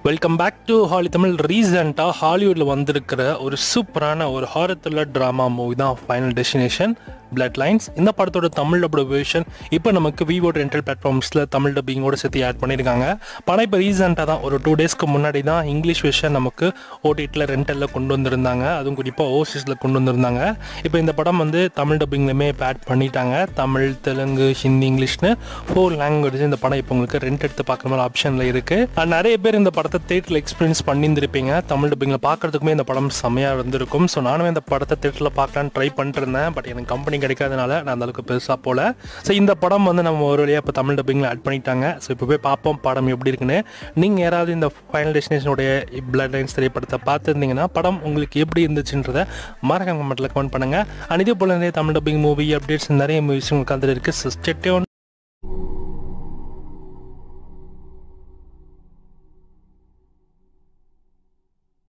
Welcome back to Holly Tamil. ரீசெண்டாக ஹாலிவுட்டில் வந்திருக்கிற ஒரு சூப்பரான ஒரு ஹாரர் த்ரில்லர் ட்ராமா மூவி தான் ஃபைனல் டெஸ்டினேஷன் பிளட் லைன்ஸ். இந்த படத்தோட தமிழ் டப்டு வெர்ஷன் இப்போ நமக்கு விவோ ரெண்டல் பிளாட்ஃபார்ம்ஸில் தமிழ் டப்பிங்கோட சேர்த்து ஆட் பண்ணியிருக்காங்க. படம் இப்போ ரீசெண்டாக தான் ஒரு 2 டேஸ்க்கு முன்னாடி தான் இங்கிலீஷ் வெர்ஷன் நமக்கு ஓடிடியில் ரெண்டலில் கொண்டு வந்திருந்தாங்க. அதுவும் குறிப்பாக ஓசிஸில் கொண்டு வந்திருந்தாங்க. இப்போ இந்த படம் வந்து தமிழ் டப்பிங்லையுமே இப்போ ஆட் பண்ணிட்டாங்க. தமிழ், தெலுங்கு, ஹிந்தி, இங்கிலீஷ்னு 4 லாங்குவேஜ் இந்த படம் இப்போ உங்களுக்கு ரெண்ட் எடுத்து பார்க்குற மாதிரி ஆப்ஷனில் இருக்குது. நிறைய பேர் இந்த படத்தை தேட்டரில் எக்ஸ்பீரியன்ஸ் பண்ணியிருந்திருப்பீங்க. தமிழ் டப்பிங்கில் பார்க்குறதுக்குமே இந்த படம் செம்மையாக இருந்திருக்கும். ஸோ நானும் இந்த படத்தை தேட்டரில் பார்க்கலான்னு ட்ரை பண்ணிருந்தேன். பட் எனக்கு கம்பெனி கிடைக்காதனால நான் அந்தளவுக்கு பெருசாக போல. ஸோ இந்த படம் வந்து நம்ம ஒரு வழியாக இப்போ தமிழ் டப்பிங்கில் ஆட் பண்ணிட்டாங்க. ஸோ இப்போ போய் பார்ப்போம் படம் எப்படி இருக்குன்னு. நீங்கள் யாராவது இந்த ஃபைனல் டெஸ்டினேஷனுடைய பிளட் லைன்ஸ் திரைப்படத்தை பார்த்துருந்தீங்கன்னா படம் உங்களுக்கு எப்படி இருந்துச்சுன்றதை மறக்காம கமெண்ட்டில் கமெண்ட் பண்ணுங்கள். இதே போல் நிறைய தமிழ் டப்பிங் மூவி அப்டேட்ஸ் நிறைய மூவிஸ் உங்களுக்கு வந்துட்டு இருக்குது.